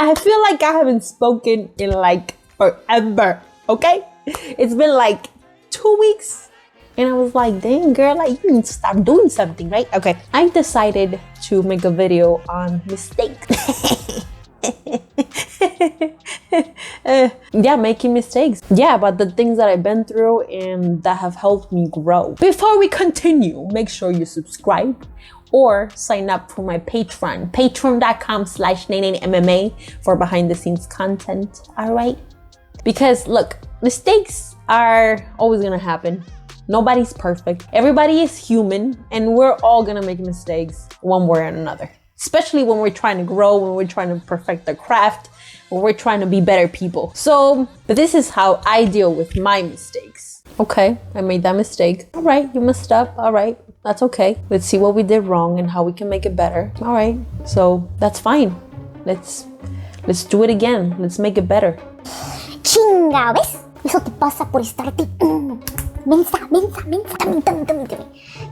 I feel like I haven't spoken in like forever, okay? It's been like 2 weeks. And I was like, dang girl, like you need to stop doing something, right? Okay, I decided to make a video on mistakes. Yeah, making mistakes. Yeah, about the things that I've been through and that have helped me grow. Before we continue, make sure you subscribe or sign up for my Patreon, patreon.com/99MMA for behind the scenes content, all right? Because look, mistakes are always gonna happen. Nobody's perfect. Everybody is human and we're all gonna make mistakes one way or another. Especially when we're trying to grow, when we're trying to perfect the craft, when we're trying to be better people. So this is how I deal with my mistakes. Okay, I made that mistake. All right, you messed up. All right, that's okay. Let's see what we did wrong and how we can make it better. All right, so that's fine. Let's do it again. Let's make it better. Chinga, ¿ves? Eso te pasa por estarte... Mensa. You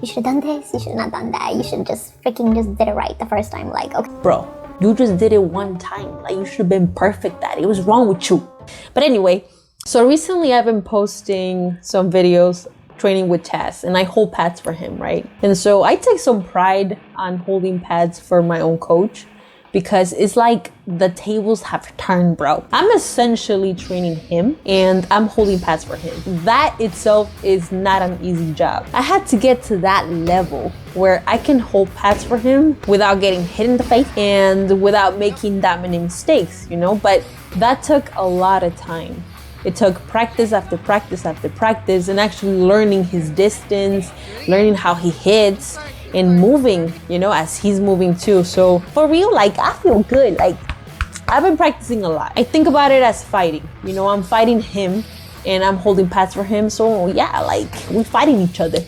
should have done this, you should not have done that. You should just freaking just did it right the first time. Like, okay. Bro, you just did it one time. Like, you should have been perfect at it. What's wrong with you? But anyway, so recently I've been posting some videos training with Taz, and I hold pads for him, right? And so I take some pride on holding pads for my own coach, because it's like the tables have turned, bro. I'm essentially training him and I'm holding pads for him. That itself is not an easy job. I had to get to that level where I can hold pads for him without getting hit in the face and without making that many mistakes, you know? But that took a lot of time. It took practice after practice after practice and actually learning his distance, learning how he hits, and moving, you know, as he's moving too. So for real, like, I feel good. Like, I've been practicing a lot. I think about it as fighting. You know, I'm fighting him and I'm holding pads for him. So yeah, like, we're fighting each other.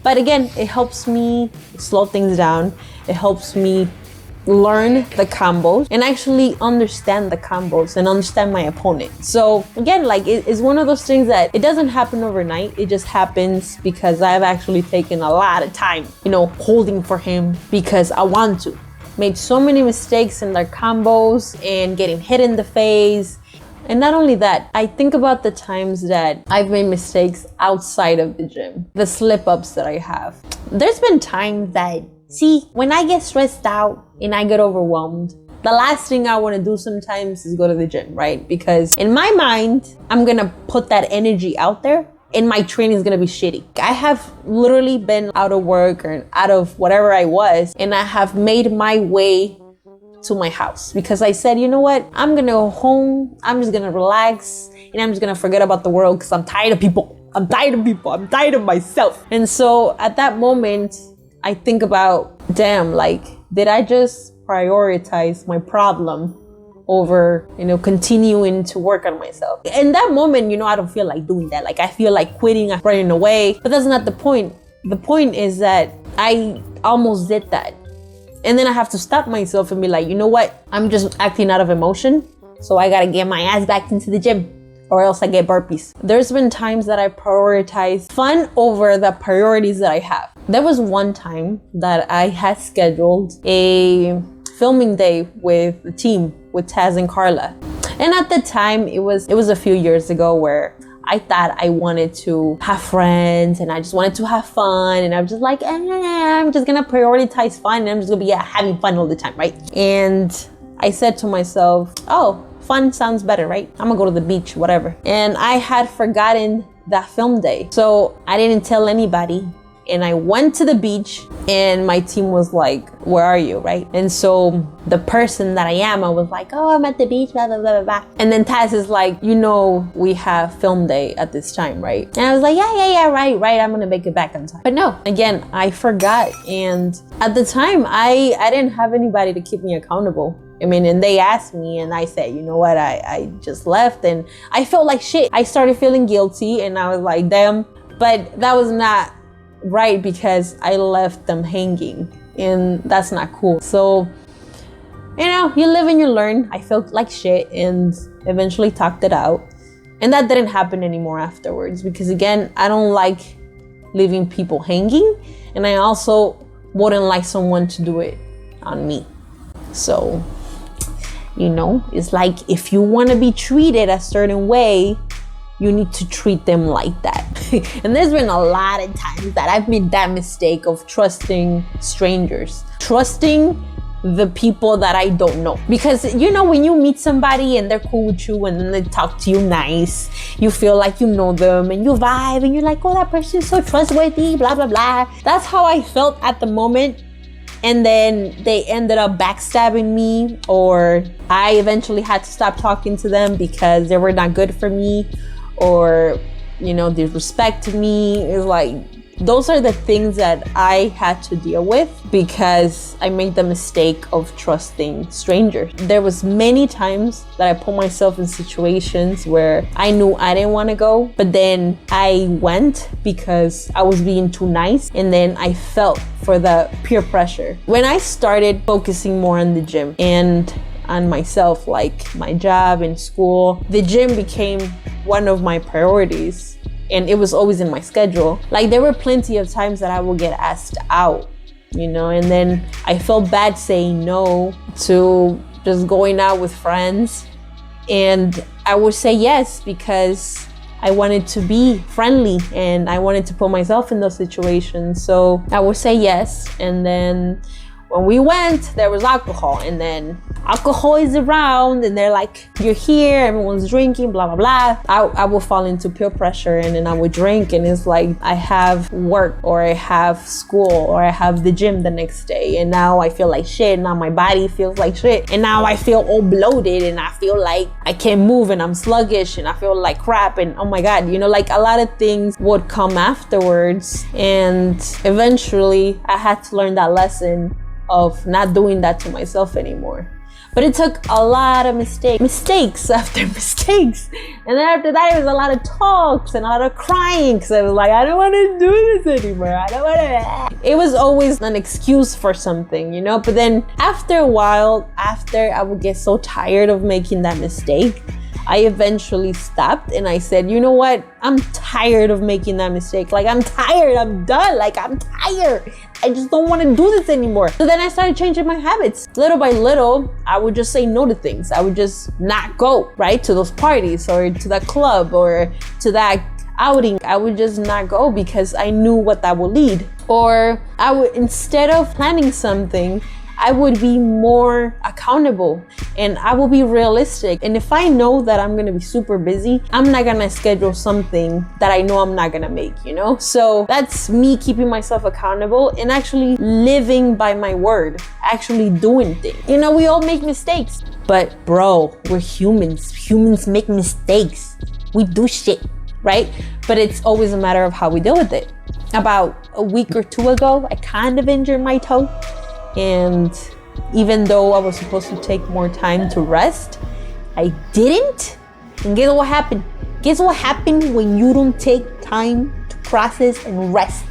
But again, it helps me slow things down. It helps me learn the combos and actually understand the combos and understand my opponent. So again, like, it's one of those things that it doesn't happen overnight. It just happens because I've actually taken a lot of time, you know, holding for him because I want to. Made so many mistakes in their combos and getting hit in the face. And not only that, I think about the times that I've made mistakes outside of the gym, the slip-ups that I have. There's been times that, see, when I get stressed out and I get overwhelmed, the last thing I want to do sometimes is go to the gym, right? Because in my mind, I'm going to put that energy out there and my training is going to be shitty. I have literally been out of work or out of whatever I was, and I have made my way to my house because I said, you know what? I'm going to go home. I'm just going to relax and I'm just going to forget about the world because I'm tired of people. I'm tired of myself. And so at that moment, I think about, damn, like, did I just prioritize my problem over, you know, continuing to work on myself? In that moment, you know, I don't feel like doing that. Like, I feel like quitting, I'm running away, but that's not the point. The point is that I almost did that. And then I have to stop myself and be like, you know what? I'm just acting out of emotion. So I gotta get my ass back into the gym or else I get burpees. There's been times that I prioritize fun over the priorities that I have. There was one time that I had scheduled a filming day with the team, with Taz and Carla. And at the time, it was a few years ago where I thought I wanted to have friends and I just wanted to have fun. And I was just like, I'm just gonna prioritize fun and I'm just gonna be having fun all the time, right? And I said to myself, oh, fun sounds better, right? I'm gonna go to the beach, whatever. And I had forgotten that film day. So I didn't tell anybody. And I went to the beach and my team was like, where are you, right? And so the person that I am, I was like, oh, I'm at the beach, blah, blah, blah, blah. And then Taz is like, you know, we have film day at this time, right? And I was like, yeah, right. I'm gonna make it back on time. But no, again, I forgot. And at the time, I didn't have anybody to keep me accountable. I mean, and they asked me and I said, you know what, I just left and I felt like shit. I started feeling guilty and I was like, damn, but that was not right because I left them hanging and that's not cool. So, you know, you live and you learn. I felt like shit and eventually talked it out. And that didn't happen anymore afterwards because again, I don't like leaving people hanging and I also wouldn't like someone to do it on me. So You know, it's like if you want to be treated a certain way, you need to treat them like that. And there's been a lot of times that I've made that mistake of trusting strangers, trusting the people that I don't know. Because, you know, when you meet somebody and they're cool with you and then they talk to you nice, you feel like you know them and you vibe and you're like, oh, that person is so trustworthy, blah, blah, blah. That's how I felt at the moment. And then they ended up backstabbing me, or I eventually had to stop talking to them because they were not good for me, or, you know, disrespected me. It's like, those are the things that I had to deal with because I made the mistake of trusting strangers. There was many times that I put myself in situations where I knew I didn't want to go, but then I went because I was being too nice, and then I felt for the peer pressure. When I started focusing more on the gym and on myself, like my job and school, the gym became one of my priorities. And it was always in my schedule. Like, there were plenty of times that I would get asked out, you know, and then I felt bad saying no to just going out with friends. And I would say yes because I wanted to be friendly and I wanted to put myself in those situations. So I would say yes. And then when we went, there was alcohol, and then alcohol is around and they're like, you're here, everyone's drinking, blah, blah, blah. I will fall into peer pressure, and then I would drink, and it's like I have work, or I have school, or I have the gym the next day, and now I feel like shit. Now my body feels like shit, and now I feel all bloated, and I feel like I can't move, and I'm sluggish, and I feel like crap, and oh my God, you know, like a lot of things would come afterwards. And eventually I had to learn that lesson of not doing that to myself anymore. But it took a lot of mistakes after mistakes. And then after that, it was a lot of talks and a lot of crying, because I was like, I don't want to do this anymore. I don't want to. It was always an excuse for something, you know? But then after a while, after I would get so tired of making that mistake, I eventually stopped and I said, you know what? I'm tired of making that mistake. Like, I'm tired, I'm done. Like, I'm tired. I just don't want to do this anymore. So then I started changing my habits. Little by little, I would just say no to things. I would just not go, right? To those parties or to that club or to that outing. I would just not go because I knew what that would lead. Or I would, instead of planning something, I would be more accountable and I will be realistic. And if I know that I'm gonna be super busy, I'm not gonna schedule something that I know I'm not gonna make, you know? So that's me keeping myself accountable and actually living by my word, actually doing things. You know, we all make mistakes, but bro, we're humans. Humans make mistakes. We do shit, right? But it's always a matter of how we deal with it. About a week or two ago, I kind of injured my toe. And even though I was supposed to take more time to rest, I didn't. And guess what happened? Guess what happened when you don't take time to process and rest?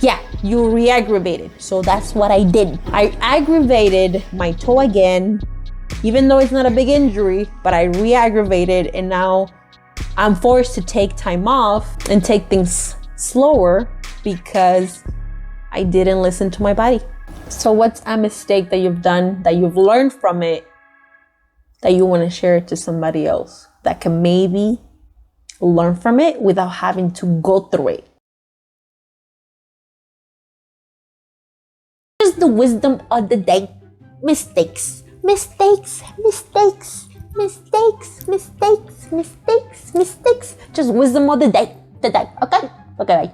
Yeah, you re-aggravated. So that's what I did. I aggravated my toe again, even though it's not a big injury, but I re-aggravated, and now I'm forced to take time off and take things slower because I didn't listen to my body. So what's a mistake that you've done, that you've learned from it, that you want to share to somebody else that can maybe learn from it without having to go through it? Here's the wisdom of the day. Mistakes. Mistakes. Mistakes. Mistakes. Mistakes. Mistakes. Mistakes. Just wisdom of the day. Okay? Okay, bye.